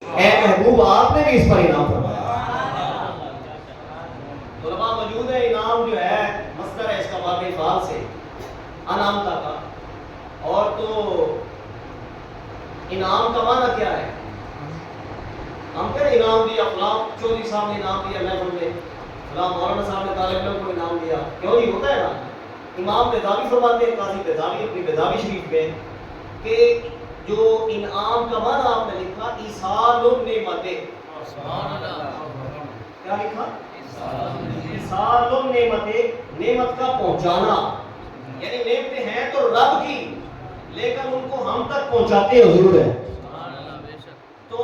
اے محبوب آپ نے بھی اس پر انعام فرمایا۔ علماء موجود ہے، انعام جو ہے مصدر ہے اس کا ماضی فعال سے انعامتا کا، اور تو انعام کا معنی کیا ہے؟ ہم کہتے انعام دیا فلاں چودھری صاحب نے انعام دیا محفل میں، فلاں مولانا صاحب نے طالب علم کو انعام دیا، کیوں نہیں ہوتا ہے نا؟ امام بیضاوی فرماتے ہیں، قاضی بیضاوی اپنی بیضاوی شریف میں، کہ جو انعام کا معنی آپ نے لکھا ایصال النعمت، کیا لکھا؟ ایصال النعمت، نعمت کا پہنچانا، یعنی نعمتیں ہیں تو رب کی لیکن ان کو ہم تک پہنچاتے حضور ہے۔ تو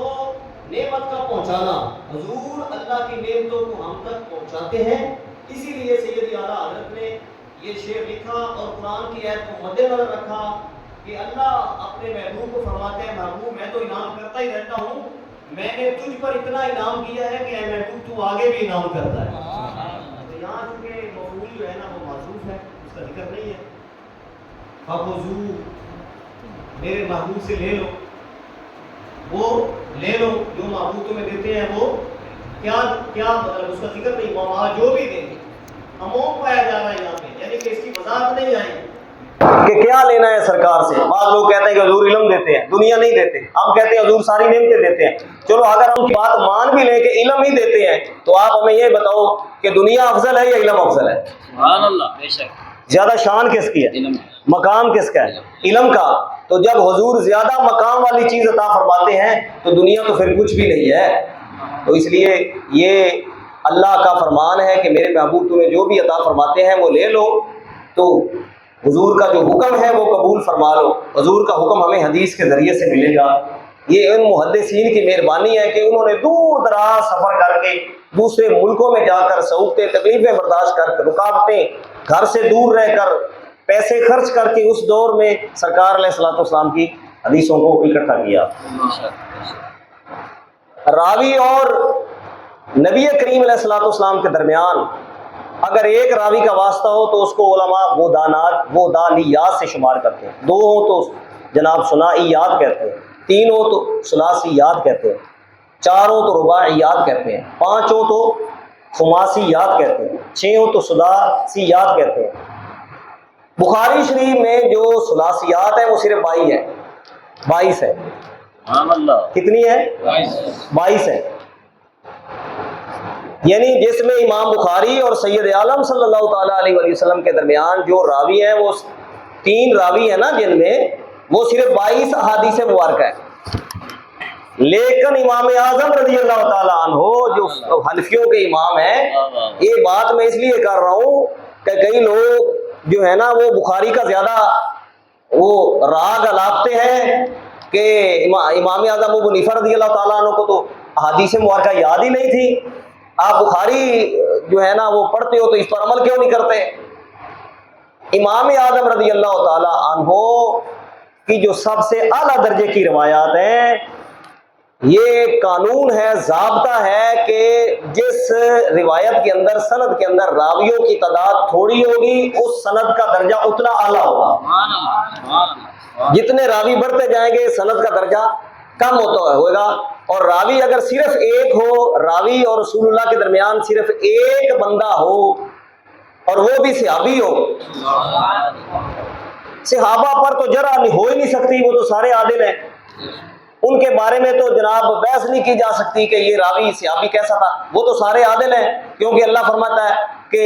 نعمت کا پہنچانا، حضور اللہ کی نعمتوں کو ہم تک پہنچاتے ہیں، اسی لیے سید اعلیٰ حضرت نے یہ شعر لکھا اور قرآن کی آیت کو مد نظر رکھا کہ اللہ اپنے محبوب کو فرماتے ہیں محبوب میں تو انعام کرتا ہی رہتا ہوں، میں نے تجھ پر اتنا انعام کیا ہے کہ اے محبوب تو آگے بھی انعام کرتا ہے۔ تو یہاں چونکہ مفعول جو ہے نا وہ معذوف ہے، اس کا ذکر نہیں ہے، فخذوا میرے محبوب سے لے لو، وہ لے لو جو محبوب تمہیں دیتے ہیں، وہ کیا مطلب اس کا ذکر نہیں، وہاں جو بھی دیں گے عموم پایا جا رہا ہے یہاں پہ، یعنی کہ اس کی وضاحت نہیں آئی کہ کیا لینا ہے سرکار سے۔ بعض لوگ کہتے ہیں کہ حضور علم دیتے ہیں، دنیا نہیں دیتے، ہم کہتے ہیں حضور ساری نعمتیں دیتے ہیں۔ چلو اگر ہم کی بات مان بھی لیں کہ علم ہی دیتے ہیں تو آپ ہمیں یہ بتاؤ کہ دنیا افضل ہے یا علم افضل ہے؟ سبحان اللہ، بے شک۔ زیادہ شان کس کی ہے؟ مقام کس کا ہے؟ علم کا۔ تو جب حضور زیادہ مقام والی چیز عطا فرماتے ہیں تو دنیا تو پھر کچھ بھی نہیں ہے۔ تو اس لیے یہ اللہ کا فرمان ہے کہ میرے محبوب تمہیں جو بھی عطا فرماتے ہیں وہ لے لو، تو حضور کا جو حکم ہے وہ قبول فرما لو۔ حضور کا حکم ہمیں حدیث کے ذریعے سے ملے گا۔ یہ ان محدثین کی مہربانی ہے کہ انہوں نے دور دراز سفر کر کے دوسرے ملکوں میں جا کر سعوقتیں تکلیفیں برداشت کر کے رکاوٹیں گھر سے دور رہ کر پیسے خرچ کر کے اس دور میں سرکار علیہ الصلوۃ والسلام کی حدیثوں کو اکٹھا کیا۔ راوی اور نبی کریم علیہ الصلوۃ والسلام کے درمیان اگر ایک راوی کا واسطہ ہو تو اس کو علماء وہ دانیات سے شمار کرتے ہیں، دو ہو تو جناب ثنائیات کہتے ہیں، تین ہو تو ثلاثیات کہتے ہیں، چار ہو تو رباعیات کہتے ہیں، پانچ ہو تو خماسیات کہتے ہیں، چھ ہو تو سداسیات کہتے ہیں۔ بخاری شریف میں جو ثلاثیات ہیں وہ صرف 22 ہے۔ کتنی ہے؟ 22 ہے۔ یعنی جس میں امام بخاری اور سید عالم صلی اللہ تعالیٰ علیہ وآلہ وسلم کے درمیان جو راوی ہیں وہ 3 راوی ہیں نا، جن میں وہ صرف 22 احادیث مبارکہ ہے۔ لیکن امام اعظم رضی اللہ تعالیٰ عنہ جو حنفیوں کے امام ہیں، یہ بات میں اس لیے کر رہا ہوں کہ کئی لوگ جو ہے نا وہ بخاری کا زیادہ وہ راگ الاپتے ہیں کہ امام اعظم ابو حنیفہ رضی اللہ تعالیٰ عنہ کو تو احادیث مبارکہ یاد ہی نہیں تھی، آپ بخاری جو ہے نا وہ پڑھتے ہو تو اس پر عمل کیوں نہیں کرتے؟ امام اعظم رضی اللہ تعالیٰ عنہ کی جو سب سے اعلیٰ درجے کی روایات ہیں، یہ قانون ہے، ضابطہ ہے کہ جس روایت کے اندر سند کے اندر راویوں کی تعداد تھوڑی ہوگی اس سند کا درجہ اتنا اعلیٰ ہوگا، جتنے راوی بڑھتے جائیں گے سند کا درجہ کم ہوتا ہوگا، اور راوی اگر صرف ایک ہو، راوی اور رسول اللہ کے درمیان صرف ایک بندہ ہو اور وہ بھی صحابی ہو، صحابہ پر تو جرح ہو ہی نہیں سکتی، وہ تو سارے عادل ہیں، ان کے بارے میں تو جناب بحث نہیں کی جا سکتی کہ یہ راوی صحابی کیسا تھا، وہ تو سارے عادل ہیں، کیونکہ اللہ فرماتا ہے کہ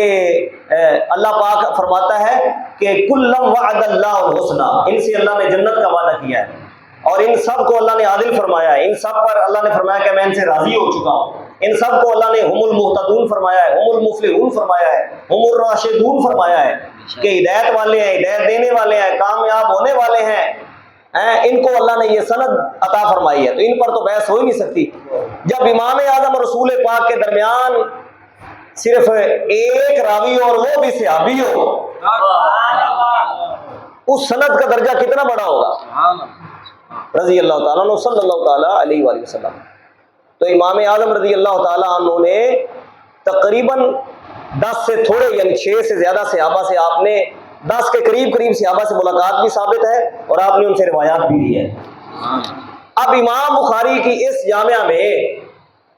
اللہ پاک فرماتا ہے کہ کلم وعد اللہ الحسنی، ان سے اللہ نے جنت کا وعدہ کیا ہے اور ان سب کو اللہ نے عادل فرمایا ہے، ان سب پر اللہ نے فرمایا کہ میں ان سے راضی ہو چکا ہوں، ان سب کو اللہ نے ہم المہتدون فرمایا ہے، ہم المفلحون فرمایا ہے، ہم الراشدون فرمایا ہے کہ ہدایت والے ہیں، ہدایت دینے والے ہیں، کامیاب ہونے والے ہیں، ان کو اللہ نے یہ سند عطا فرمائی ہے، تو ان پر تو بحث ہو ہی نہیں سکتی۔ جب امام اعظم اور رسول پاک کے درمیان صرف ایک راوی اور وہ بھی صحابی ہو، اس سند کا درجہ کتنا بڑا ہوگا، رضی اللہ تعالیٰ عنہ صلی اللہ تعالیٰ علیہ وآلہ وسلم۔ تو امام اعظم رضی اللہ تعالیٰ عنہ نے تقریباً 10 سے تھوڑے یعنی 6 سے زیادہ صحابہ سے، آپ نے 10 کے قریب صحابہ سے ملاقات بھی ثابت ہے اور آپ نے ان سے روایات بھی لی ہے۔ اب امام بخاری کی اس جامعہ میں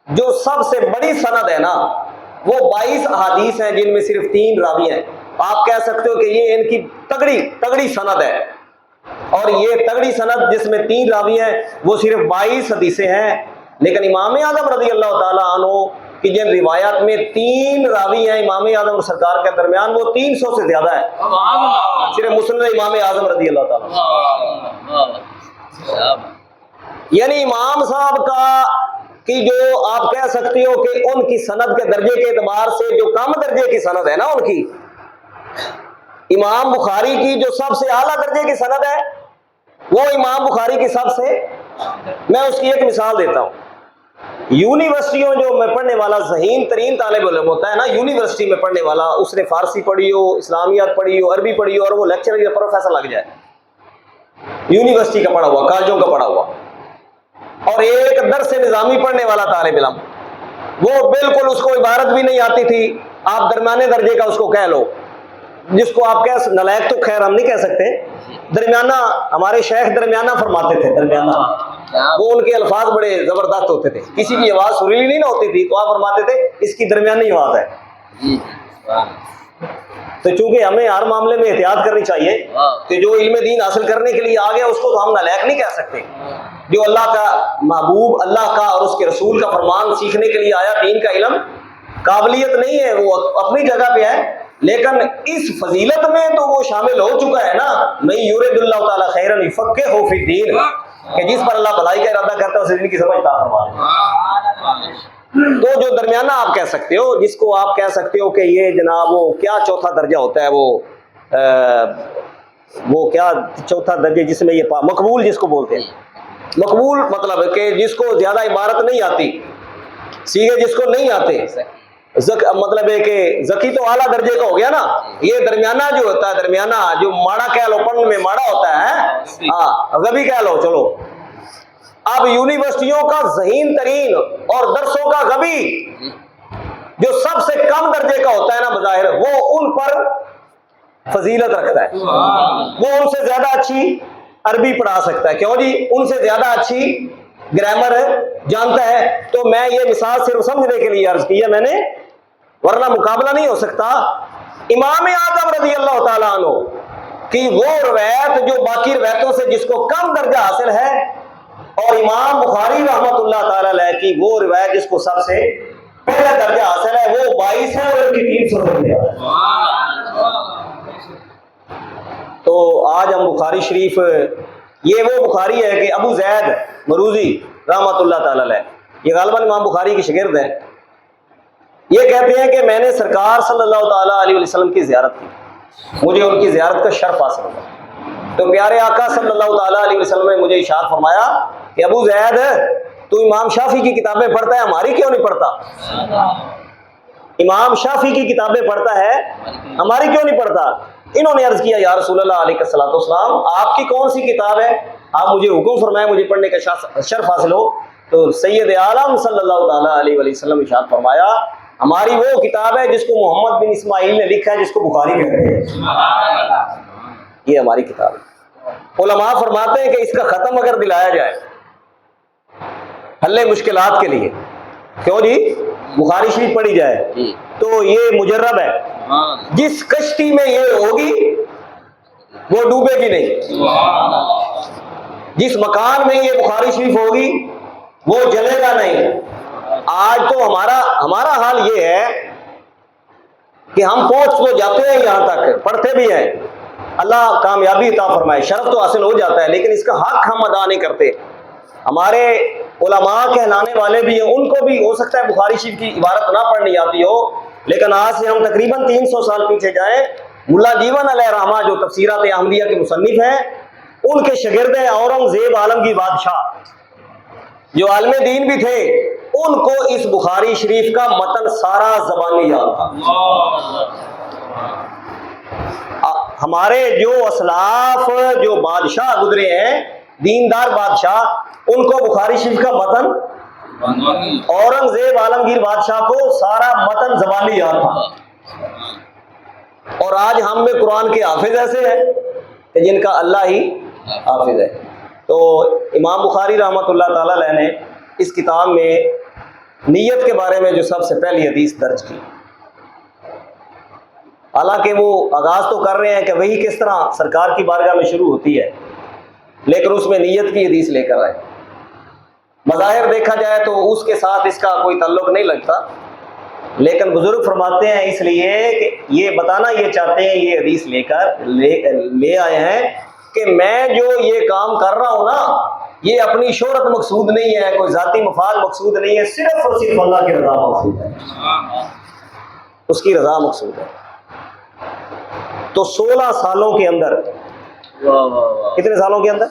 جو سب سے بڑی سند ہے نا وہ 22 احادیث ہیں جن میں صرف 3 راوی ہیں. آپ کہہ سکتے ہو کہ یہ ان کی تگڑی سند ہے. اور یہ تگڑی سند جس میں 3 راوی ہیں وہ صرف 22 حدیثیں ہیں. لیکن امام اعظم رضی اللہ تعالیٰ عنہ کی جن روایات میں 3 راوی ہیں امام اعظم اور سرکار کے درمیان وہ 300 سے زیادہ ہے. صرف مسند امام اعظم رضی اللہ تعالیٰ. یعنی امام صاحب کی جو آپ کہہ سکتے ہو کہ ان کی سند کے درجے کے اعتبار سے جو کم درجے کی سند ہے نا ان کی، امام بخاری کی جو سب سے اعلیٰ درجے کی سند ہے وہ امام بخاری کی سب سے، میں اس کی ایک مثال دیتا ہوں. یونیورسٹیوں جو میں پڑھنے والا ذہین ترین طالب علم ہوتا ہے نا، یونیورسٹی میں پڑھنے والا، اس نے فارسی پڑھی ہو، اسلامیات پڑھی ہو، عربی پڑھی ہو، اور وہ لیکچر یا پروفیسر لگ جائے، یونیورسٹی کا پڑھا ہوا، کالجوں کا پڑھا ہوا، اور ایک درس نظامی پڑھنے والا طالب علم، وہ بالکل اس کو عبارت بھی نہیں آتی تھی، آپ درمیانے درجے کا اس کو کہہ لو، جس کو آپ کہہ نالائق تو خیر ہم نہیں کہہ سکتے، درمیانہ، ہمارے شیخ درمیانہ فرماتے تھے، درمیانہ. وہ ان کے الفاظ بڑے زبردست ہوتے تھے، کسی کی آواز سریلی نہیں نہ ہوتی تھی تو آپ فرماتے تھے اس کی درمیانی آواز ہے. تو چونکہ ہمیں ہر معاملے میں احتیاط کرنی چاہیے کہ جو علم دین حاصل کرنے کے لیے آ گیا اس کو تو ہم نالائق نہیں کہہ سکتے. جو اللہ کا محبوب، اللہ کا اور اس کے رسول کا فرمان سیکھنے کے لیے آیا، دین کا علم، قابلیت نہیں ہے وہ اپنی جگہ پہ ہے، لیکن اس فضیلت میں تو وہ شامل ہو چکا ہے نا. میں یرید اللہ تعالیٰ خیرا یفقہہ فی الدین، کہ جس پر اللہ بھلائی کا ارادہ کرتا ہے اسے دین کی سمجھ عطا فرمائے. تو جو درمیانہ آپ کہہ سکتے ہو، جس کو آپ کہہ سکتے ہو کہ یہ جناب وہ کیا چوتھا درجہ ہوتا ہے، وہ کیا چوتھا درجہ جس میں یہ مقبول جس کو بولتے ہیں، مقبول مطلب ہے کہ جس کو زیادہ عبارت نہیں آتی، سیغے جس کو نہیں آتے، مطلب ہے کہ ذکی تو اعلیٰ درجے کا ہو گیا نا. یہ درمیانہ جو ہوتا ہے، درمیانہ جو ماڑا کہہ لو، پڑھنے میں ماڑا ہوتا ہے، ہاں غبی کہہ لو چلو. اب یونیورسٹیوں کا ذہین ترین اور درسوں کا غبی جو سب سے کم درجے کا ہوتا ہے نا بظاہر، وہ ان پر فضیلت رکھتا ہے، وہ ان سے زیادہ اچھی عربی پڑھا سکتا ہے. کیوں جی؟ ان سے زیادہ اچھی گرامر جانتا ہے. تو میں یہ مثال صرف سمجھنے کے لیے عرض کیا میں نے، ورنہ مقابلہ نہیں ہو سکتا. امام اعظم رضی اللہ تعالیٰ عنہ کی وہ روایت جو باقی روایتوں سے جس کو کم درجہ حاصل ہے، اور امام بخاری رحمۃ اللہ تعالیٰ علیہ کی وہ روایت جس کو سب سے پہلا درجہ حاصل ہے، وہ 22 ہے اور ان کی 300 درجہ ہے. تو آج ہم بخاری شریف، یہ وہ بخاری ہے کہ ابو زید مروزی رحمۃ اللہ تعالیٰ علیہ، یہ غالباً امام بخاری کے شاگرد ہیں، یہ کہتے ہیں کہ میں نے سرکار صلی اللہ تعالیٰ علیہ وسلم کی زیارت کی، مجھے ان کی زیارت کا شرف حاصل ہوا. تو پیارے آقا صلی اللہ تعالیٰ علیہ وسلم نے مجھے ارشاد فرمایا کہ ابو زید تو امام شافعی کی کتابیں پڑھتا ہے، ہماری کیوں نہیں پڑھتا؟ امام شافعی کی کتابیں پڑھتا ہے، ہماری کیوں نہیں پڑھتا؟ انہوں نے عرض کیا یا رسول اللہ علیہ الصلوۃ والسلام، آپ کی کون سی کتاب ہے؟ آپ مجھے حکم فرمائیں مجھے پڑھنے کا شرف حاصل ہو. تو سید عالم صلی اللہ تعالیٰ علیہ وسلم ارشاد فرمایا ہماری وہ کتاب ہے جس کو محمد بن اسماعیل نے لکھا ہے، جس کو بخاری کہتے ہیں، یہ ہماری کتاب ہے. علماء فرماتے ہیں کہ اس کا ختم اگر دلایا جائے حل مشکلات کے لیے، کیوں جی؟ بخاری شریف پڑھی جائے تو یہ مجرب ہے، جس کشتی میں یہ ہوگی وہ ڈوبے گی نہیں، جس مکان میں یہ بخاری شریف ہوگی وہ جلے گا نہیں. آج تو ہمارا حال یہ ہے کہ ہم پہنچ تو جاتے ہیں یہاں تک، پڑھتے بھی ہیں، اللہ کامیابی عطا فرمائے، شرف تو حاصل ہو جاتا ہے، لیکن اس کا حق ہم ادا نہیں کرتے. ہمارے علماء کہلانے والے بھی ہیں، ان کو بھی ہو سکتا ہے بخاری شریف کی عبارت نہ پڑھنی آتی ہو، لیکن آج سے ہم تقریباً 300 سال پیچھے جائیں، ملا جیون علیہ رحمہ جو تفسیرات احمدیہ کے مصنف ہیں، ان کے شاگرد ہیں اورنگزیب عالمگیر بادشاہ، جو عالم دین بھی تھے، ان کو اس بخاری شریف کا متن سارا زبانی یاد تھا. ہمارے جو اسلاف جو بادشاہ گزرے ہیں، دیندار بادشاہ، ان کو بخاری شریف کا متن، اورنگزیب عالمگیر بادشاہ کو سارا متن زبانی یاد تھا. اور آج ہم میں قرآن کے حافظ ایسے ہیں کہ جن کا اللہ ہی حافظ ہے. تو امام بخاری رحمۃ اللہ تعالیٰ علیہ نے اس کتاب میں نیت کے بارے میں جو سب سے پہلی حدیث درج کی، حالانکہ وہ آغاز تو کر رہے ہیں کہ وہی کس طرح سرکار کی بارگاہ میں شروع ہوتی ہے، لیکن اس میں نیت کی حدیث لے کر آئے۔ بظاہر دیکھا جائے تو اس کے ساتھ اس کا کوئی تعلق نہیں لگتا، لیکن بزرگ فرماتے ہیں اس لیے کہ یہ بتانا یہ چاہتے ہیں، یہ حدیث لے آئے ہیں کہ میں جو یہ کام کر رہا ہوں نا، یہ اپنی شہرت مقصود نہیں ہے، کوئی ذاتی مفاد مقصود نہیں ہے، صرف اور صرف اللہ کی رضا مقصود ہے، اس کی رضا مقصود ہے۔ تو 16 سالوں کے اندر، کتنے سالوں کے اندر؟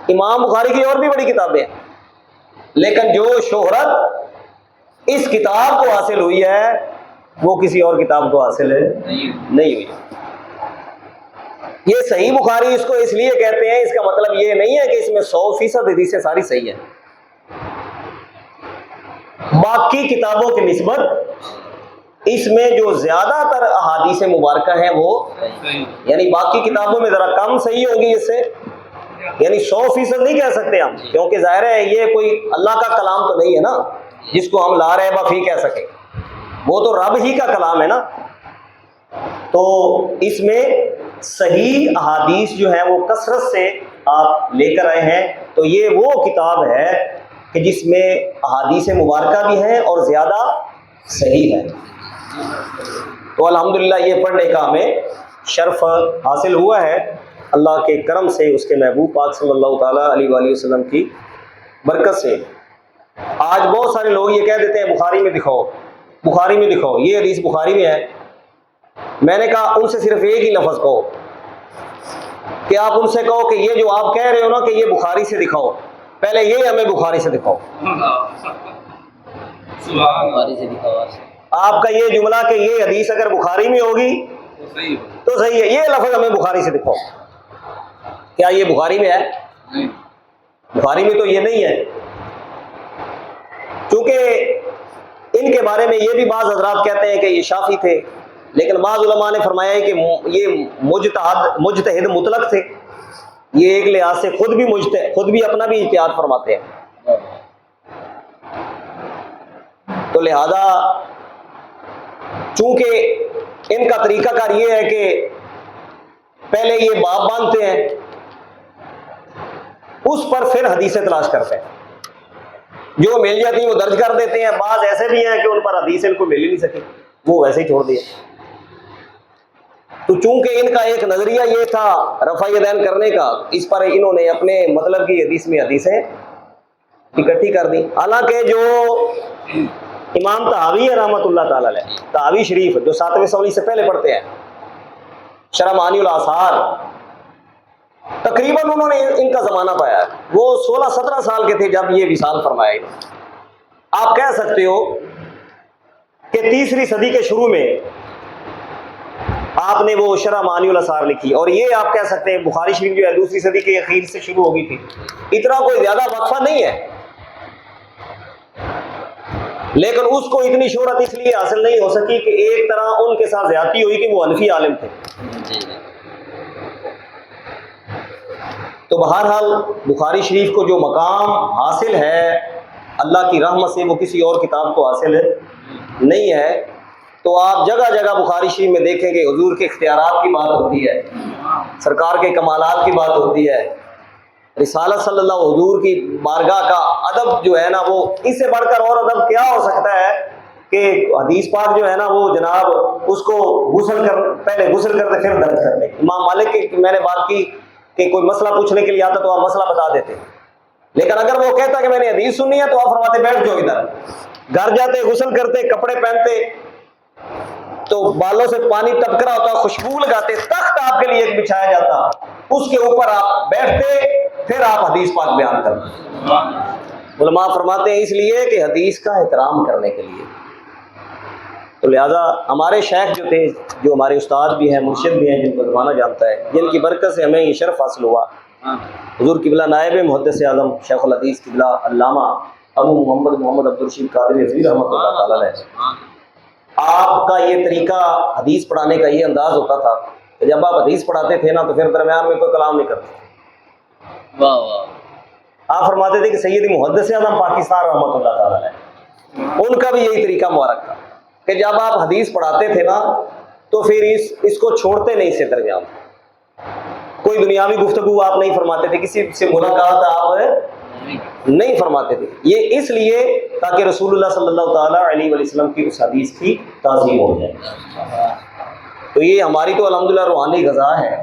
امام بخاری کی اور بھی بڑی کتابیں ہیں، لیکن جو شہرت اس کتاب کو حاصل ہوئی ہے وہ کسی اور کتاب کو حاصل نہیں ہوئی۔ یہ صحیح بخاری اس کو اس لیے کہتے ہیں، اس کا مطلب یہ نہیں ہے کہ اس میں 100% حدیثیں ساری صحیح ہیں، باقی کتابوں کی نسبت اس میں جو زیادہ تر احادیث مبارکہ ہیں وہ یعنی باقی کتابوں میں ذرا کم صحیح ہوگی اس سے، یعنی 100% نہیں کہہ سکتے ہم، کیونکہ ظاہر ہے یہ کوئی اللہ کا کلام تو نہیں ہے نا جس کو ہم لا ریب فیہ کہہ سکیں، وہ تو رب ہی کا کلام ہے نا۔ تو اس میں صحیح احادیث جو ہیں وہ کثرت سے آپ لے کر آئے ہیں، تو یہ وہ کتاب ہے کہ جس میں احادیث مبارکہ بھی ہیں اور زیادہ صحیح ہے۔ تو الحمدللہ یہ پڑھنے کا ہمیں شرف حاصل ہوا ہے اللہ کے کرم سے، اس کے محبوب پاک صلی اللہ تعالیٰ علیہ وآلہ وسلم کی برکت سے۔ آج بہت سارے لوگ یہ کہہ دیتے ہیں بخاری میں دکھاؤ، بخاری میں دکھاؤ، یہ حدیث بخاری میں ہے۔ میں نے کہا ان سے صرف ایک ہی لفظ کہو کہ آپ ان سے کہو کہ یہ جو آپ کہہ رہے ہو نا کہ یہ بخاری سے دکھاؤ، پہلے یہ ہمیں بخاری سے دکھاؤ۔ آپ کا یہ جملہ کہ یہ حدیث اگر بخاری میں ہوگی تو صحیح ہے، یہ لفظ ہمیں بخاری سے دکھاؤ، کیا یہ بخاری میں ہے؟ بخاری میں تو یہ نہیں ہے۔ چونکہ ان کے بارے میں یہ بھی بعض حضرات کہتے ہیں کہ یہ شافعی تھے، لیکن بعض علماء نے فرمایا ہے کہ یہ مجتہد مطلق تھے، یہ ایک لحاظ سے خود بھی اپنا بھی اجتہاد فرماتے ہیں۔ تو لہذا چونکہ ان کا طریقہ کار یہ ہے کہ پہلے یہ باب باندھتے ہیں، اس پر پھر حدیثیں تلاش کرتے ہیں، جو مل جاتی ہیں وہ درج کر دیتے ہیں، بعض ایسے بھی ہیں کہ ان پر حدیث ان کو مل ہی نہیں سکی، وہ ویسے ہی چھوڑ دیے۔ تو چونکہ ان کا ایک نظریہ یہ تھا رفع یدین کرنے کا، اس پر انہوں نے اپنے مطلب کی حدیث میں حدیثیں اکٹھی کر دی۔ حالانکہ جو امام طحاوی ہے رحمۃ اللہ تعالی علیہ، طحاوی شریف جو 7ویں سوری سے پہلے پڑھتے ہیں، شرح معانی الاثار، تقریباً انہوں نے ان کا زمانہ پایا ہے، وہ 16-17 سال کے تھے جب یہ وصال فرمایا۔ آپ کہہ سکتے ہو کہ 3ری صدی کے شروع میں آپ نے وہ شرح معانی الاثار لکھی، اور یہ آپ کہہ سکتے ہیں بخاری شریف جو ہے 2ری صدی کے اخیر سے شروع ہو گئی تھی، اتنا کوئی زیادہ وقفہ نہیں ہے، لیکن اس کو اتنی شہرت اس لیے حاصل نہیں ہو سکی کہ ایک طرح ان کے ساتھ زیادتی ہوئی کہ وہ حنفی عالم تھے۔ تو بہرحال بخاری شریف کو جو مقام حاصل ہے اللہ کی رحمت سے وہ کسی اور کتاب کو حاصل نہیں ہے۔ تو آپ جگہ جگہ بخاری شریف میں دیکھیں کہ حضور کے اختیارات کی بات ہوتی ہے، سرکار کے کمالات کی بات ہوتی ہے، رسالت صلی اللہ حضور کی بارگاہ کا ادب جو ہے نا، وہ اس سے بڑھ کر اور ادب کیا ہو سکتا ہے کہ حدیث پاک جو ہے نا وہ جناب اس کو پہلے غسل کرتے پھر درج کرتے۔ امام مالک کی میں نے بات کی کہ کوئی مسئلہ پوچھنے کے لیے آتا تو آپ مسئلہ بتا دیتے، لیکن اگر وہ کہتا کہ میں نے حدیث سننی ہے تو آپ فرماتے بیٹھ جاؤ ادھر، گھر جاتے غسل کرتے کپڑے پہنتے تو بالوں سے پانی ٹپک رہا ہوتا، خوشبو لگاتے، تخت آپ کے لیے ایک بچھایا جاتا، اس کے اوپر آپ بیٹھتے، پھر آپ حدیث پاک بیان کرتے۔ علماء فرماتے ہیں اس لیے کہ حدیث کا احترام کرنے کے لیے۔ تو لہذا ہمارے شیخ جو تھے، جو ہمارے استاد بھی ہیں، مرشد بھی ہیں، جن کو زمانہ جانتا ہے، جن کی برکت سے ہمیں یہ شرف حاصل ہوا، حضور قبلہ نائب محدث اعظم شیخ الحدیث قبلہ علامہ ابو محمد عبدالرشید قادری رضوی رحمۃ اللہ تعالی علیہ، آپ کا یہ طریقہ حدیث پڑھانے کا یہ انداز ہوتا تھا کہ جب آپ حدیث پڑھاتے تھے نا تو پھر درمیان میں کوئی کلام نہیں کرتے، واہ واہ، آپ فرماتے تھے کہ سید محدث اعظم پاکستان رحمۃ اللہ تعالیٰ علیہ، ان کا بھی یہی طریقہ مبارک تھا کہ جب آپ حدیث پڑھاتے تھے نا تو پھر اس کو چھوڑتے نہیں سے ترجمہ. کوئی دنیاوی گفتگو آپ نہیں فرماتے تھے، کسی سے ملاقات آپ نہیں فرماتے تھے. یہ اس لیے تاکہ رسول اللہ صلی اللہ تعالیٰ علیہ وآلہ وسلم کی اس حدیث کی تعظیم ہو جائے. تو یہ ہماری تو الحمدللہ روحانی غذا ہے،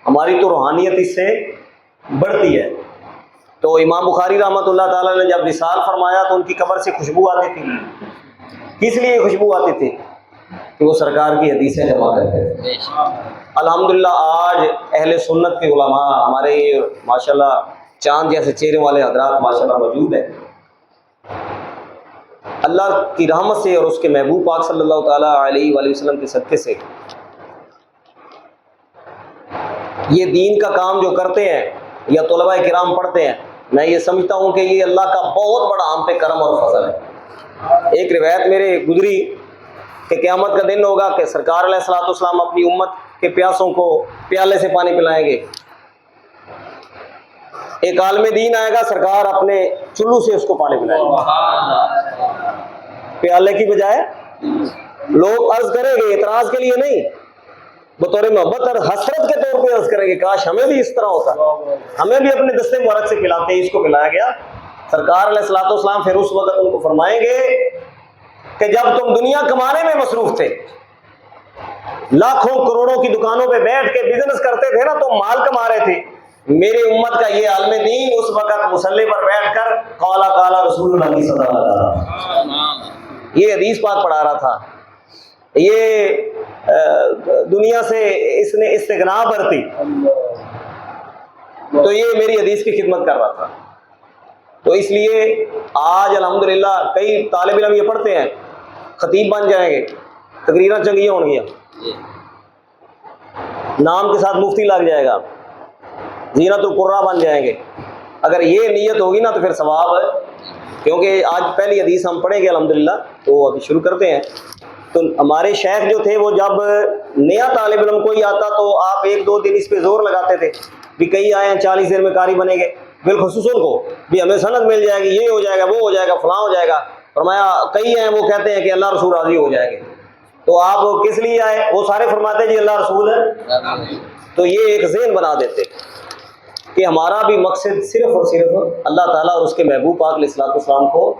ہماری تو روحانیت اس سے بڑھتی ہے. تو امام بخاری رحمۃ اللہ تعالیٰ نے جب وصال فرمایا تو ان کی قبر سے خوشبو آتی تھی. کس لیے خوشبو آتی تھی؟ کہ وہ سرکار کی حدیثیں جمع کرتے تھے. الحمدللہ آج اہل سنت کے علماء ہمارے ماشاءاللہ چاند جیسے چہرے والے حضرات ماشاءاللہ موجود ہیں. اللہ کی رحمت سے اور اس کے محبوب پاک صلی اللہ تعالیٰ علیہ وآلہ وسلم کے صدقے سے یہ دین کا کام جو کرتے ہیں یا طلباء کرام پڑھتے ہیں، میں یہ سمجھتا ہوں کہ یہ اللہ کا بہت بڑا ہم پہ کرم اور فضل ہے. ایک روایت میرے گزری کہ قیامت کا دن ہوگا کہ سرکار علیہ الصلوۃ والسلام اپنی امت کے پیاسوں کو پیالے سے پانی پلائیں گے. ایک عالم دین آئے گا، سرکار اپنے چلو سے اس کو پانی پلائیں گے پیالے کی بجائے. لوگ عرض کریں گے، اعتراض کے لیے نہیں، بطور محبت اور حسرت کے طور پہ عرض کریں گے کاش ہمیں بھی اس طرح ہوتا، ہمیں بھی اپنے دستے مبارک سے پلاتے ہیں. اس کو پلایا گیا. سرکار علیہ الصلوۃ والسلام پھر اس وقت ان کو فرمائیں گے کہ جب تم دنیا کمانے میں مصروف تھے، لاکھوں کروڑوں کی دکانوں پہ بیٹھ کے بزنس کرتے تھے نا، تو مال کما رہے تھے. میرے امت کا یہ عالم دین اس وقت مصلی پر بیٹھ کر قالا قالا رسول اللہ کی صدا لگا رہا تھا، یہ حدیث پاک پڑھا رہا تھا، یہ دنیا سے اس نے استغنا برتی، تو یہ میری حدیث کی خدمت کر رہا تھا. تو اس لیے آج الحمدللہ کئی طالب علم یہ پڑھتے ہیں، خطیب بن جائیں گے، تقریریں چنگیاں ہوں گی، نام کے ساتھ مفتی لگ جائے گا، زینت القرآن بن جائیں گے. اگر یہ نیت ہوگی نا تو پھر ثواب ہے. کیونکہ آج پہلی حدیث ہم پڑھیں گے الحمدللہ، تو ابھی شروع کرتے ہیں. تو ہمارے شیخ جو تھے وہ جب نیا طالب علم کوئی آتا تو آپ 1-2 دن اس پہ زور لگاتے تھے بھی کئی آئے ہیں 40 دن میں قاری بنے گے، بالخصوص ان کو بھی ہمیں سند مل جائے گی، یہ ہو جائے گا، وہ ہو جائے گا، فلاں ہو جائے گا. فرمایا کئی ہیں وہ کہتے ہیں کہ اللہ رسول راضی ہو جائے گے، تو آپ کس لیے آئے؟ وہ سارے فرماتے ہیں جی اللہ رسول ہے. تو یہ ایک ذہن بنا دیتے کہ ہمارا بھی مقصد صرف اور صرف اللہ تعالیٰ اور اس کے محبوب پاک علیہ الصلوۃ والسلام کو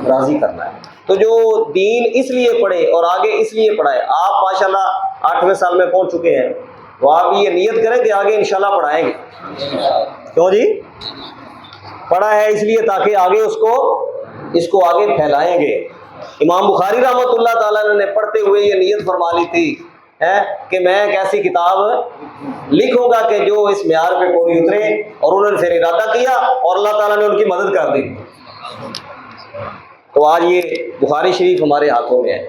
راضی کرنا ہے. تو جو دین اس لیے پڑھے اور آگے اس لیے پڑھائے، آپ ماشاءاللہ 8ویں سال میں پہنچ چکے ہیں، تو آپ یہ نیت کریں کہ آگے انشاءاللہ پڑھائیں گے. کیوں جی؟ پڑھا ہے اس لیے تاکہ آگے اس کو آگے پھیلائیں گے. امام بخاری رحمۃ اللہ تعالیٰ نے پڑھتے ہوئے یہ نیت فرما لی تھی کہ میں ایک ایسی کتاب لکھوں گا کہ جو اس معیار پہ پوری اترے، اور انہوں نے پھر ارادہ کیا اور اللہ تعالیٰ نے ان کی مدد کر دی. تو آج یہ بخاری شریف ہمارے ہاتھوں میں ہے.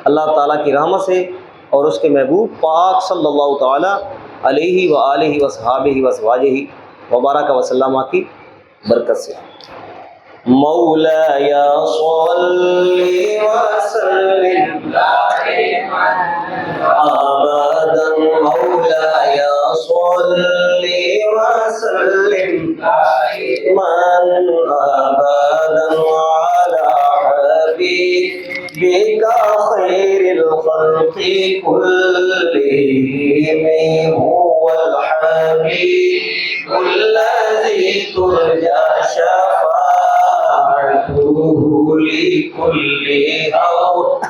اللہ تعالیٰ کی رحمت سے اور اس کے محبوب پاک صلی اللہ تعالیٰ علیہ وآلہ وصحابہ وازواجہ وبارک وسلم کی برکت سے. مولایا صلی وسلم دائما ابدا، مولایا صلی وسلم دائما ابدا علی حبیبک خیر الخلق کلہم هو الحبیب الذی ترجى لكل هول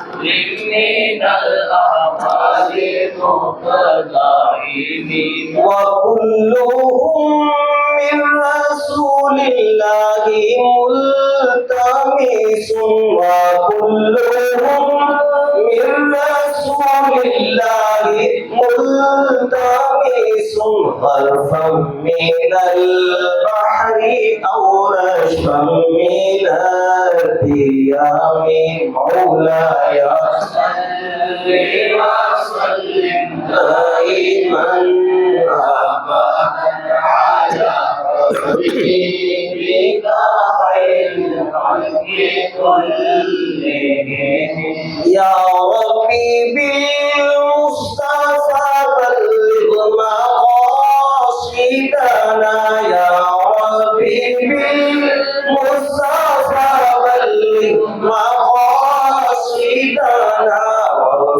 من الأعمال مقتضائم، وكلهم من رسول الله ملتمس، وكلهم من رسول الله ملتمس، غرفا من البحر أو رشفا من الديام، مولاي صل وسلم دائما أبدا على حبيبك خير الخلق كلهم. يا ربي بالمصطفى بلغ مقاصدنا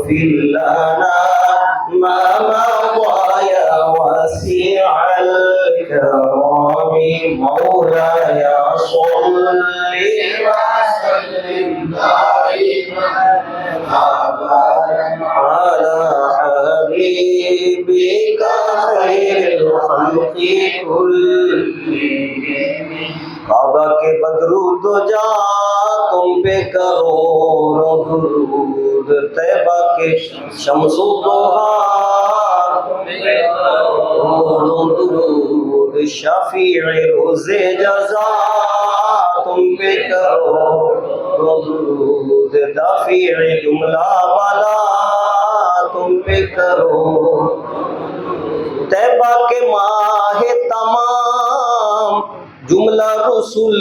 اغفر لنا ما مضى يا واسع الكرم مولاي صل وسلم دائما ابدا على حبيبك خير الخلق كلهم کعبہ کے بدرو دو جا تم پہ کروڑوں درود طیبہ کے شمس و ضحا تم پہ کروڑوں درود شفیع روز جزا تم پہ کروڑوں درود دافع جملہ بلا تم پہ کروڑوں طیبہ کے ماہ تمام جملہ رسول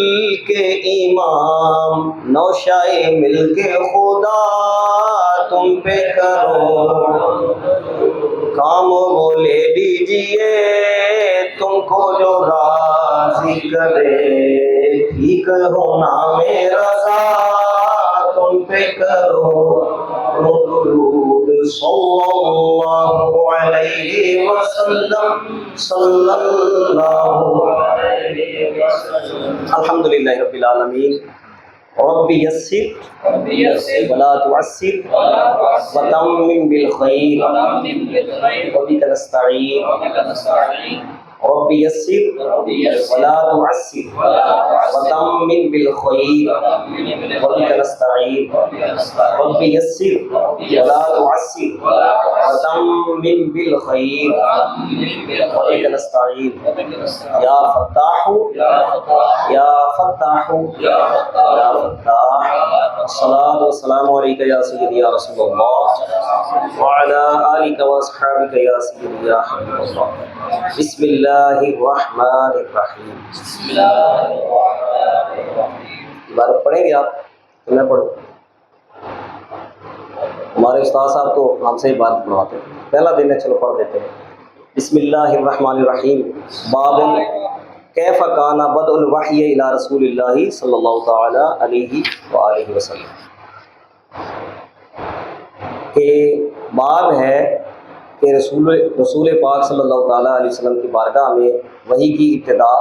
کے امام نوشائے مل کے خدا تم پہ کرو کام وہ لے لیجیے تم کو جو راضی کرے ٹھیک ہونا میرا رضا تم پہ کرو درود صلی اللہ علیہ وسلم صلی اللہ علیہ وسلم الحمدللہ رب العالمین رب یسر ولا تعسر وتمم بالخیر وبک نستعین رب یسر ولا تعسر وتمم بالخیر وبک نستعین رب یسر ولا تعسر وتمم بالخیر وبک نستعین یا فتاح یا فتاح یا فتاح الصلاۃ والسلام علیک یا سیدی یا رسول اللہ وعلی آلک واصحابک یا سیدی یا حبیب اللہ بسم اللہ الرحمن الرحیم عبارت پڑھیں گے آپ تو میں پڑھوں ہمارے استاد صاحب تو ہم سے عبارت پڑھواتے ہیں پہلا دن ہے چلو پڑھ دیتے ہیں بسم اللہ الرحمن الرحیم باب کیف کان بدء الوحی الی رسول اللہ صلی اللہ تعالی علیہ وآلہ وسلم کہ باب ہے کہ رسول پاک صلی اللہ تعالیٰ علیہ وسلم کی بارگاہ میں وحی کی ابتدا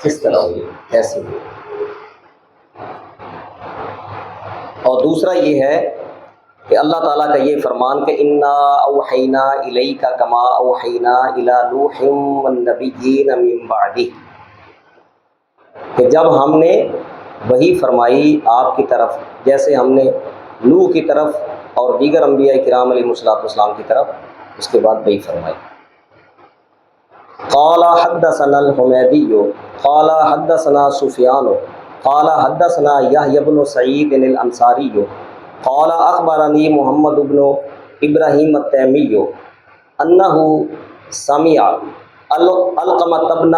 کس طرح ہوئی کیسے ہوئی اور دوسرا یہ ہے کہ اللہ تعالیٰ کا یہ فرمان کہ انا اوحینا الیک کما اوحینا الی نوح والنبیین من بعدہ کہ جب ہم نے وحی فرمائی آپ کی طرف جیسے ہم نے نوح کی طرف اور دیگر انبیاء کرام علیہ السلام کی طرف اس کے بعد وحی فرمائی قال حدثنا الحمیدی قال حدثنا سفیان قال حدثنا یحیی بن سعید الانصاری قال اخبرنی محمد بن ابراہیم التیمی انہ سمع علقمۃ بن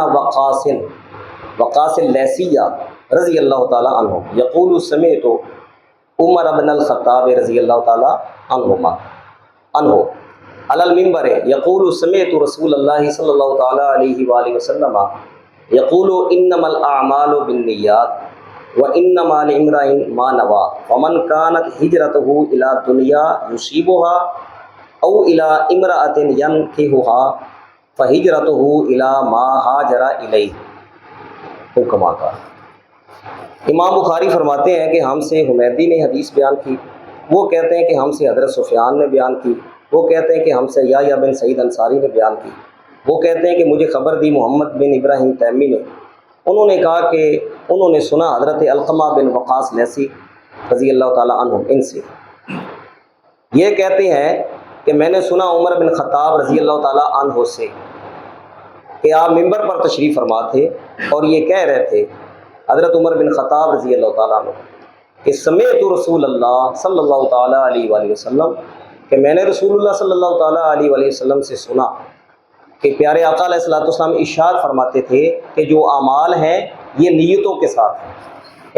وقاص اللیثی رضی اللہ تعالی عنہ یقول سمعت عمر بن الخطاب رضی اللہ تعالی عنہ علی المنبر یقول سمعت رسول اللہ صلی اللہ تعالی علیہ وآلہ وسلم یقول انما الاعمال بالنیات وانما لامرئ ما نوى ومن كانت هجرته الى دنیا یصیبها او الى امرأة ينكحها فهجرته الى ما هاجر الیہ کما قال امام بخاری فرماتے ہیں کہ ہم سے حمیدی نے حدیث بیان کی، وہ کہتے ہیں کہ ہم سے حضرت سفیان نے بیان کی، وہ کہتے ہیں کہ ہم سے یحیی بن سعید انصاری نے بیان کی، وہ کہتے ہیں کہ مجھے خبر دی محمد بن ابراہیم تیمی نے، انہوں نے کہا کہ انہوں نے سنا حضرت علقمہ بن وقاص لیثی رضی اللہ تعالیٰ عنہ ان سے، یہ کہتے ہیں کہ میں نے سنا عمر بن خطاب رضی اللہ تعالیٰ عنہ سے کہ آپ ممبر پر تشریف فرما تھے اور یہ کہہ رہے تھے حضرت عمر بن خطاب رضی اللہ تعالیٰ عنہ کہ سمعت رسول اللہ صلی اللہ تعالیٰ علیہ وآلہ وسلم کہ میں نے رسول اللہ صلی اللہ تعالیٰ علیہ وآلہ وسلم سے سنا کہ پیارے آقا علیہ الصلوۃ والسلام ارشاد فرماتے تھے کہ جو اعمال ہیں یہ نیتوں کے ساتھ ہیں،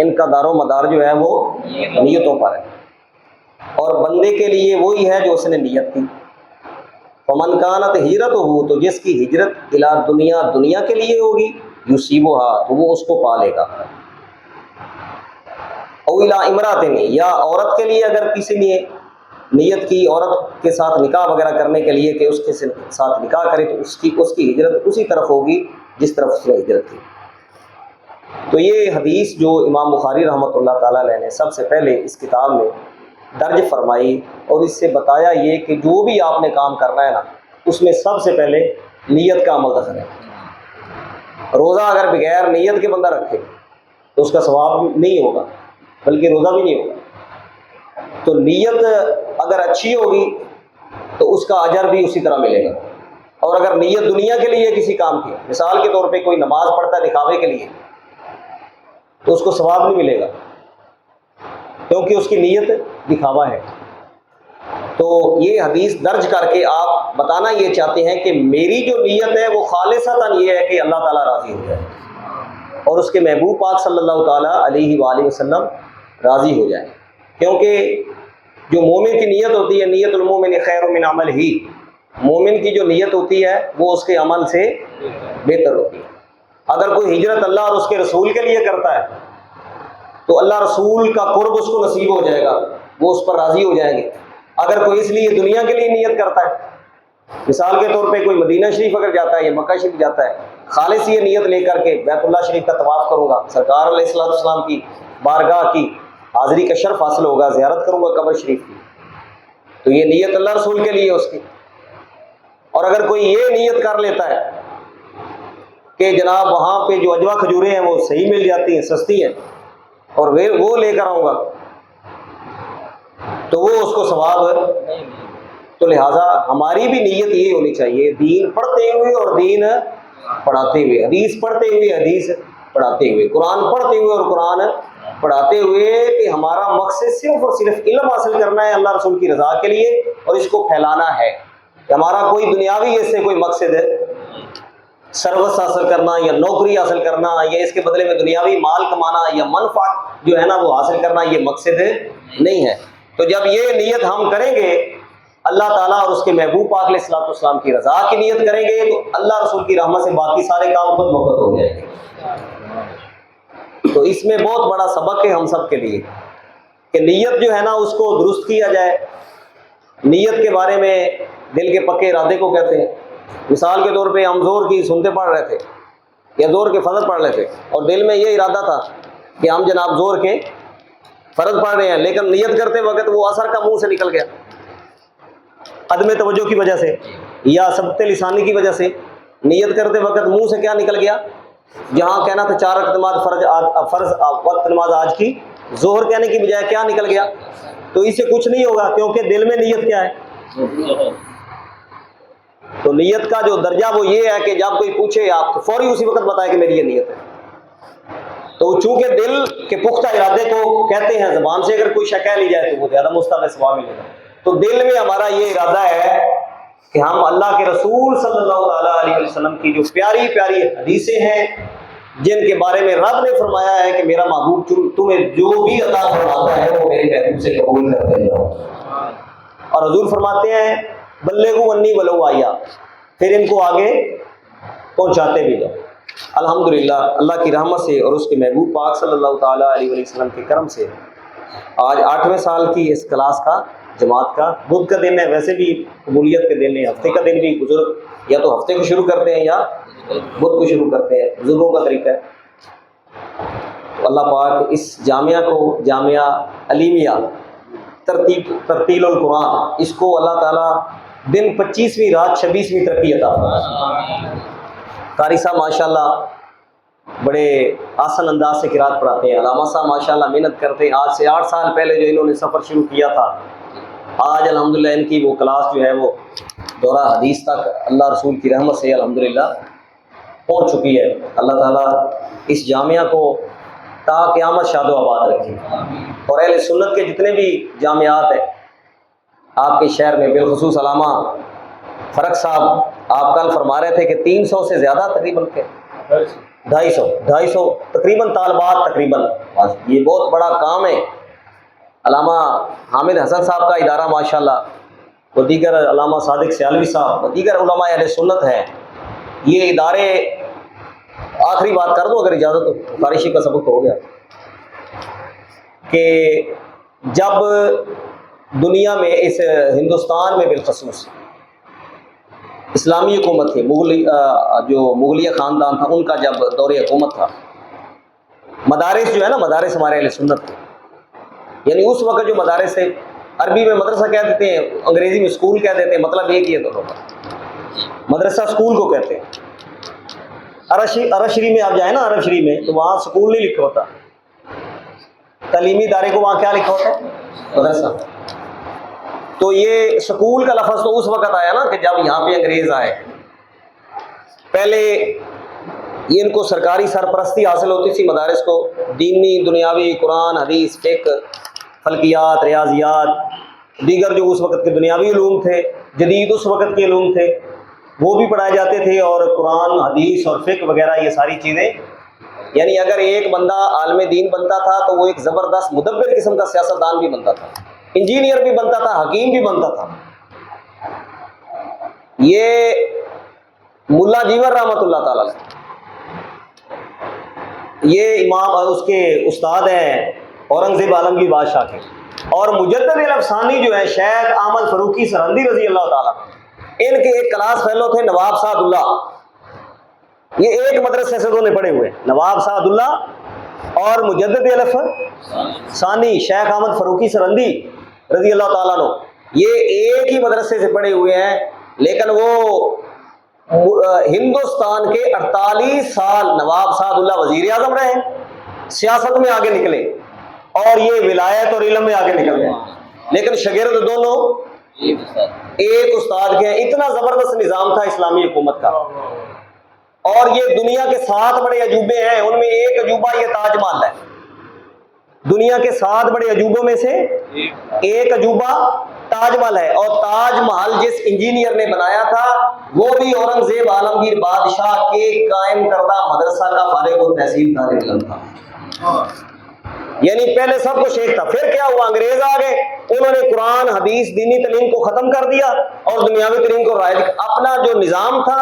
ان کا دار و مدار جو ہے وہ نیتوں پر ہے، اور بندے کے لیے وہی ہے جو اس نے نیت کی۔ فمن کانت ہجرتہ تو جس کی ہجرت الی دنیا دنیا کے لیے ہوگی یصیبھا تو وہ اس کو پا لے گا، او الی امرأۃ یا عورت کے لیے اگر کسی نے نیت کی عورت کے ساتھ نکاح وغیرہ کرنے کے لیے کہ اس کے ساتھ نکاح کرے تو اس کی ہجرت اسی طرف ہوگی جس طرف اس نے ہجرت کی۔ تو یہ حدیث جو امام بخاری رحمۃ اللہ تعالیٰ علیہ نے سب سے پہلے اس کتاب میں درج فرمائی، اور اس سے بتایا یہ کہ جو بھی آپ نے کام کرنا ہے نا، اس میں سب سے پہلے نیت کا عمل دخل ہے۔ روزہ اگر بغیر نیت کے بندہ رکھے تو اس کا ثواب نہیں ہوگا، بلکہ روزہ بھی نہیں ہوگا۔ تو نیت اگر اچھی ہوگی تو اس کا اجر بھی اسی طرح ملے گا، اور اگر نیت دنیا کے لیے کسی کام کی، مثال کے طور پہ کوئی نماز پڑھتا ہے دکھاوے کے لیے، تو اس کو ثواب نہیں ملے گا، کیونکہ اس کی نیت دکھاوا ہے۔ تو یہ حدیث درج کر کے آپ بتانا یہ چاہتے ہیں کہ میری جو نیت ہے وہ خالصتاً یہ ہے کہ اللہ تعالیٰ راضی ہو جائے اور اس کے محبوب پاک صلی اللہ تعالیٰ علیہ وآلہ وسلم راضی ہو جائیں، کیونکہ جو مومن کی نیت ہوتی ہے، نیت المومن خیر من عمل ہی، مومن کی جو نیت ہوتی ہے وہ اس کے عمل سے بہتر ہوتی ہے۔ اگر کوئی ہجرت اللہ اور اس کے رسول کے لیے کرتا ہے تو اللہ رسول کا قرب اس کو نصیب ہو جائے گا، وہ اس پر راضی ہو جائیں گے۔ اگر کوئی اس لیے دنیا کے لیے نیت کرتا ہے، مثال کے طور پہ کوئی مدینہ شریف اگر جاتا ہے یا مکہ شریف جاتا ہے، خالص یہ نیت لے کر کے بیت اللہ شریف کا طواف کروں گا، سرکار علیہ الصلوۃ والسلام کی بارگاہ کی حاضری کا شرف حاصل ہوگا، زیارت کروں گا قبر شریف کی، تو یہ نیت اللہ رسول کے لیے اس کی۔ اور اگر کوئی یہ نیت کر لیتا ہے کہ جناب وہاں پہ جو اجوا کھجوریں ہیں وہ صحیح مل جاتی ہیں، سستی ہیں، اور وہ لے کر آؤں گا، تو وہ اس کو ثواب۔ تو لہٰذا ہماری بھی نیت یہ ہونی چاہیے، دین پڑھتے ہوئے اور دین پڑھاتے ہوئے، حدیث پڑھتے ہوئے حدیث پڑھاتے ہوئے، قرآن پڑھتے ہوئے اور قرآن پڑھاتے ہوئے، کہ ہمارا مقصد صرف اور صرف علم حاصل کرنا ہے اللہ رسول کی رضا کے لیے، اور اس کو پھیلانا ہے۔ کہ ہمارا کوئی دنیاوی اس سے کوئی مقصد ہے، سروس حاصل کرنا یا نوکری حاصل کرنا یا اس کے بدلے میں دنیاوی مال کمانا یا منفعت جو ہے نا وہ حاصل کرنا، یہ مقصد نہیں ہے۔ تو جب یہ نیت ہم کریں گے اللہ تعالیٰ اور اس کے محبوب پاک علیہ الصلوۃ والسلام کی رضا کی نیت کریں گے، تو اللہ رسول کی رحمت سے باقی سارے کام خود بخود ہو جائیں گے۔ تو اس میں بہت بڑا سبق ہے ہم سب کے لیے کہ نیت جو ہے نا اس کو درست کیا جائے۔ نیت کے بارے میں دل کے پکے ارادے کو کہتے ہیں۔ مثال کے طور پہ ہم زور کی سنتے پڑھ رہے تھے یا زور کے فرض پڑھ رہے تھے، اور دل میں یہ ارادہ تھا کہ ہم جناب زور کے فرض پڑھ رہے ہیں، لیکن نیت کرتے وقت وہ اثر کا منہ سے نکل گیا، عدم توجہ کی وجہ سے یا سبت لسانی کی وجہ سے۔ نیت کرتے وقت منہ سے کیا نکل گیا؟ جہاں کہنا تھا 4 رکعت نماز فرض وقت نماز آج کی، ظہر کہنے کی بجائے کیا نکل گیا؟ تو اس سے کچھ نہیں ہوگا، کیونکہ دل میں نیت کیا ہے؟ تو نیت کا جو درجہ وہ یہ ہے کہ جب کوئی پوچھے آپ تو فوری اسی وقت بتائے کہ میری یہ نیت ہے۔ تو چونکہ دل کے پختہ ارادے کو کہتے ہیں، زبان سے اگر کوئی شے کہہ لی جائے تو وہ زیادہ مستحق ثواب ملے گا۔ تو دل میں ہمارا یہ ارادہ ہے کہ ہم اللہ کے رسول صلی اللہ تعالیٰ علیہ وسلم کی جو پیاری پیاری حدیثیں ہیں، جن کے بارے میں رب نے فرمایا ہے کہ میرا محبوب تمہیں جو بھی عطا فرماتا ہے وہ میرے محبوب سے قبول کرتے جاؤ، اور حضور فرماتے ہیں بلغوا انی ولو آیا، پھر ان کو آگے پہنچاتے بھی جاؤ۔ الحمدللہ اللہ کی رحمت سے اور اس کے محبوب پاک صلی اللہ تعالیٰ علیہ وسلم کے کرم سے آج 8ویں سال کی اس کلاس کا جماعت کا بدھ کا دن ہے، ویسے بھی قبولیت کے دن ہے، ہفتے کا دن بھی بزرگ یا تو ہفتے کو شروع کرتے ہیں یا بدھ کو شروع کرتے ہیں، بزرگوں کا طریقہ ہے۔ تو اللہ پاک اس جامعہ کو جامعہ علیمیہ ترتیل القرآن، اس کو اللہ تعالیٰ دن 25ویں رات 26ویں ترقی عطا فرمائے۔ قاری صاحب ماشاءاللہ بڑے آسان انداز سے قرات پڑھاتے ہیں، علامہ صاحب ماشاءاللہ محنت کرتے ہیں۔ آج سے 8 سال پہلے جو انہوں نے سفر شروع کیا تھا، آج الحمدللہ ان کی وہ کلاس جو ہے وہ دورہ حدیث تک اللہ رسول کی رحمت سے الحمدللہ پہنچ چکی ہے۔ اللہ تعالیٰ اس جامعہ کو تا قیامت شاد و آباد رکھے، اور اہل سنت کے جتنے بھی جامعات ہیں آپ کے شہر میں، بالخصوص علامہ فرق صاحب آپ کل فرما رہے تھے کہ 300 سے زیادہ تقریباً 250 تقریباً طالبات تقریباً، یہ بہت بڑا کام ہے۔ علامہ حامد حسن صاحب کا ادارہ ماشاءاللہ، وہ دیگر علامہ صادق سیالوی صاحب، وہ دیگر علماء اہل سنت ہیں، یہ ادارے۔ آخری بات کر دوں اگر اجازت ہو، فارشی کا سبق ہو گیا، کہ جب دنیا میں اس ہندوستان میں بالخصوص اسلامی حکومت تھی، جو مغلیہ خاندان تھا ان کا جب دور حکومت تھا، مدارس جو ہے نا، مدارس ہمارے اہل سنت تھے، یعنی اس وقت جو مدارس تھے، عربی میں مدرسہ کہہ دیتے ہیں، انگریزی میں اسکول کہہ دیتے ہیں، مطلب ایک ہی ہے دونوں کا، مدرسہ اسکول کو کہتے ہیں۔ عرب شریف میں آپ جائیں نا، عرب شریف میں تو وہاں اسکول نہیں لکھا ہوتا، تعلیمی ادارے کو وہاں کیا لکھا ہوتا ہے؟ مدرسہ۔ تو یہ سکول کا لفظ تو اس وقت آیا نا کہ جب یہاں پہ انگریز آئے، پہلے یہ ان کو سرکاری سرپرستی حاصل ہوتی تھی مدارس کو، دینی دنیاوی قرآن حدیث فقہ فلکیات ریاضیات دیگر جو اس وقت کے دنیاوی علوم تھے، جدید اس وقت کے علوم تھے، وہ بھی پڑھائے جاتے تھے، اور قرآن حدیث اور فقہ وغیرہ یہ ساری چیزیں، یعنی اگر ایک بندہ عالم دین بنتا تھا تو وہ ایک زبردست مدبر قسم کا سیاستدان بھی بنتا تھا، انجینئر بھی بنتا تھا، حکیم بھی بنتا تھا۔ یہ ملا جیور رحمۃ اللہ تعالی علیہ، یہ امام اس کے استاد ہیں اورنگزیب عالمگیر بادشاہ کے، اور مجدد الافسانی جو ہے شیخ احمد فروقی سرہندی رضی اللہ تعالیٰ، ان کے ایک کلاس فیلو تھے نواب سعد اللہ، یہ ایک مدرسے سے دونوں پڑھے ہوئے، نواب سعد اللہ اور مجدد الافسانی شیخ احمد فروقی سرہندی رضی اللہ تعالیٰ عنہ، یہ ایک ہی مدرسے سے پڑھے ہوئے ہیں، لیکن وہ ہندوستان کے 48 سال نواب سعد اللہ وزیر اعظم رہے، سیاست میں آگے نکلے، اور یہ ولایت اور علم میں آگے نکل گئے، لیکن شاگرد دونوں ایک استاد کے ہیں۔ اتنا زبردست نظام تھا اسلامی حکومت کا، اور یہ دنیا کے 7 بڑے عجوبے ہیں، ان میں ایک عجوبہ یہ تاج محل ہے، دنیا کے 7 بڑے عجوبوں میں سے ایک عجوبہ تاج محل ہے، اور تاج محل جس انجینئر نے بنایا تھا وہ بھی اورنگزیب عالمگیر بادشاہ کے قائم کردہ مدرسہ کا فارغ التحصیل طالب علم تھا، یعنی پہلے سب کچھ ایک تھا۔ پھر کیا ہوا، انگریز آ گئے، انہوں نے قرآن حدیث دینی تعلیم کو ختم کر دیا اور دنیاوی تعلیم کو رائج، اپنا جو نظام تھا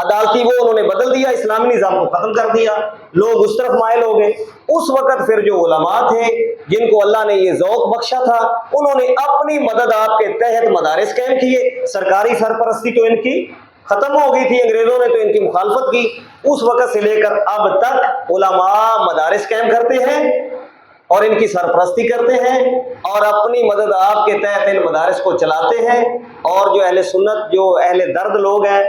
عدالتی وہ انہوں نے بدل دیا، اسلامی نظام کو ختم کر دیا، لوگ اس طرف مائل ہو گئے۔ اس وقت پھر جو علماء تھے جن کو اللہ نے یہ ذوق بخشا تھا، انہوں نے اپنی مدد آپ کے تحت مدارس قائم کیے، سرکاری سرپرستی تو ان کی ختم ہو گئی تھی، انگریزوں نے تو ان کی مخالفت کی، اس وقت سے لے کر اب تک علماء مدارس قائم کرتے ہیں اور ان کی سرپرستی کرتے ہیں، اور اپنی مدد آپ کے تحت ان مدارس کو چلاتے ہیں، اور جو اہل سنت، جو اہل درد لوگ ہیں،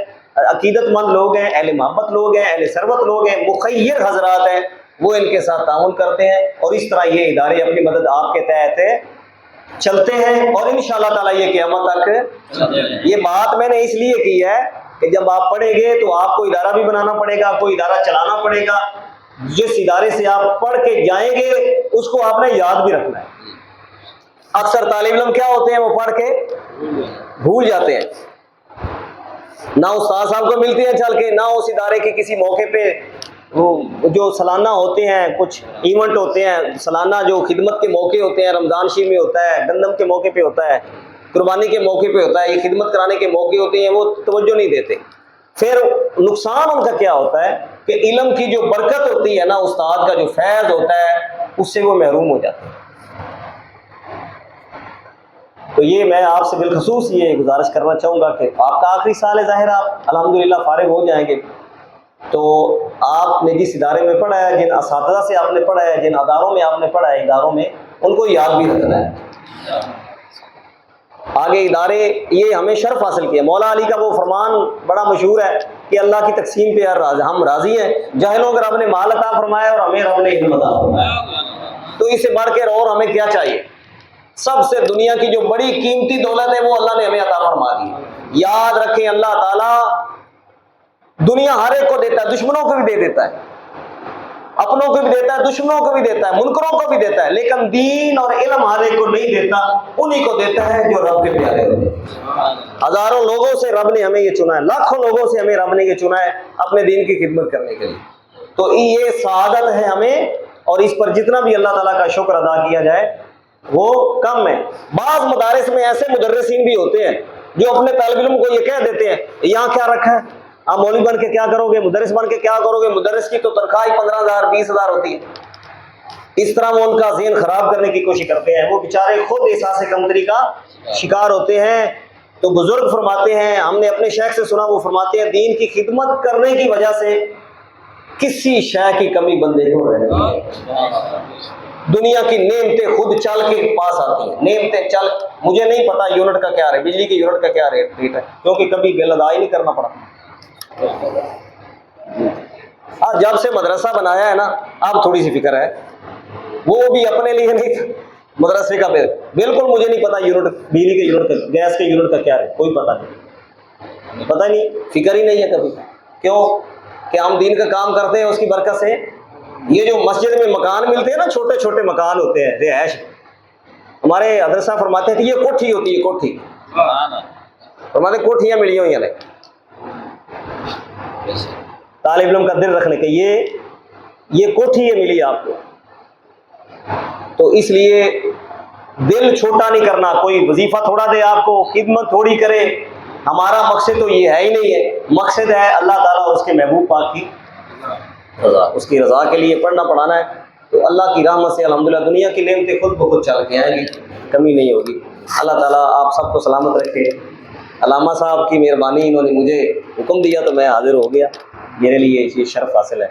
عقیدت مند لوگ ہیں، اہل محبت لوگ ہیں، اہل ثروت لوگ ہیں، مخیر حضرات ہیں، وہ ان کے ساتھ تعاون کرتے ہیں، اور اس طرح یہ ادارے اپنی مدد آپ کے تحت چلتے ہیں، اور انشاءاللہ تعالی یہ قیامت تک۔ یہ بات میں نے اس لیے کی ہے کہ جب آپ پڑھیں گے تو آپ کو ادارہ بھی بنانا پڑے گا، کوئی ادارہ چلانا پڑے گا، جس ادارے سے آپ پڑھ کے جائیں گے اس کو آپ نے یاد بھی رکھنا ہے۔ اکثر طالب علم کیا ہوتے ہیں، وہ پڑھ کے بھول جاتے ہیں، نہ استاد صاحب کو ملتے ہیں چل کے، نہ اس ادارے کے کسی موقع پہ وہ جو سالانہ ہوتے ہیں، کچھ ایونٹ ہوتے ہیں سالانہ، جو خدمت کے موقع ہوتے ہیں، رمضان شریف میں ہوتا ہے، گندم کے موقع پہ ہوتا ہے، قربانی کے موقع پہ ہوتا ہے، یہ خدمت کرانے کے موقع ہوتے ہیں، وہ توجہ نہیں دیتے۔ پھر نقصان ان کا کیا ہوتا ہے کہ علم کی جو برکت ہوتی ہے نا، استاد کا جو فیض ہوتا ہے، اس سے وہ محروم ہو جاتے ہیں۔ تو یہ میں آپ سے بالخصوص یہ گزارش کرنا چاہوں گا کہ آپ کا آخری سال ہے، ظاہر آپ الحمدللہ فارغ ہو جائیں گے، تو آپ نے جس ادارے میں پڑھا ہے، جن اساتذہ سے آپ نے پڑھا ہے، جن اداروں میں آپ نے پڑھا ہے، اداروں میں ان کو یاد بھی رکھنا ہے۔ آگے ادارے یہ ہمیں شرف حاصل کیا، مولا علی کا وہ فرمان بڑا مشہور ہے کہ اللہ کی تقسیم پہ ہم راضی ہیں، جاہلوں کو رب نے مال عطا فرمایا اور ہمیں رب نے علم عطا فرمایا، تو اس سے بڑھ کے اور ہمیں کیا چاہیے؟ سب سے دنیا کی جو بڑی قیمتی دولت ہے وہ اللہ نے ہمیں عطا فرما دی۔ یاد رکھیں اللہ تعالیٰ دنیا ہر ایک کو دیتا ہے، دشمنوں کو بھی دے دیتا ہے، اپنوں کو بھی دیتا ہے، دشمنوں کو بھی دیتا ہے، منکروں کو بھی دیتا ہے، لیکن دین اور علم ہر ایک کو نہیں دیتا، انہی کو دیتا ہے جو رب کے پیارے ہوتے ہیں۔ ہزاروں لوگوں سے رب نے ہمیں یہ چنا ہے، لاکھوں لوگوں سے ہمیں رب نے یہ چنا ہے اپنے دین کی خدمت کرنے کے لیے، تو یہ سعادت ہے ہمیں، اور اس پر جتنا بھی اللہ تعالیٰ کا شکر ادا کیا جائے وہ کم ہے۔ بعض مدارس میں ایسے مدرسین بھی ہوتے ہیں جو اپنے طالب علم کو یہ کہہ دیتے ہیں یہاں کیا رکھا ہے، آپ مولوی بن کے کیا کرو گے، مدرس بن کے کیا کرو گے، مدرس کی تو تنخواہ 15,000 20,000 ہوتی ہے، اس طرح وہ ان کا ذہن خراب کرنے کی کوشش کرتے ہیں، وہ بیچارے خود احساس کمتری کا شکار ہوتے ہیں۔ تو بزرگ فرماتے ہیں، ہم نے اپنے شیخ سے سنا، وہ فرماتے ہیں دین کی خدمت کرنے کی وجہ سے کسی شے کی کمی بندے کو رہتی ہے۔ دنیا کی نعمتیں خود چل کے پاس آتی ہیں، نعمتیں چل، مجھے نہیں پتا یونٹ کا کیا ریٹ، بجلی کے یونٹ کا کیا ریٹ ہے، کیونکہ کبھی بل ادا ہی نہیں کرنا پڑا۔ اور جب سے مدرسہ بنایا ہے نا، اب تھوڑی سی فکر ہے، وہ بھی اپنے لیے نہیں، مدرسے کا بل بالکل مجھے نہیں پتا یونٹ، بجلی کے یونٹ کا، گیس کے یونٹ کا کیا ریٹ، کوئی پتہ نہیں، پتہ نہیں، فکر ہی نہیں ہے کبھی۔ کیوں کہ ہم دین کا کام کرتے ہیں، اس کی برکت سے یہ جو مسجد میں مکان ملتے ہیں نا، چھوٹے چھوٹے مکان ہوتے ہیں رہائش، ہمارے حضرت صاحب فرماتے ہیں کہ یہ کوٹھی ہوتی ہے، کوٹھی، فرماتے کوٹھیاں ملی ہوئی ہیں طالب علم کا دل رکھنے کے، یہ کوٹھی ہے ملی آپ کو۔ تو اس لیے دل چھوٹا نہیں کرنا، کوئی وظیفہ تھوڑا دے آپ کو، خدمت تھوڑی کرے، ہمارا مقصد تو یہ ہے ہی نہیں ہے، مقصد ہے اللہ تعالیٰ اور اس کے محبوب پاک کی رضا، اس کی رضا کے لیے پڑھنا پڑھانا ہے۔ تو اللہ کی رحمت سے الحمدللہ دنیا کی نعمتیں خود بخود چل کے آئیں گی، کمی نہیں ہوگی۔ اللہ تعالیٰ آپ سب کو سلامت رکھے۔ علامہ صاحب کی مہربانی، انہوں نے مجھے حکم دیا تو میں حاضر ہو گیا، میرے لیے یہ شرف حاصل ہے۔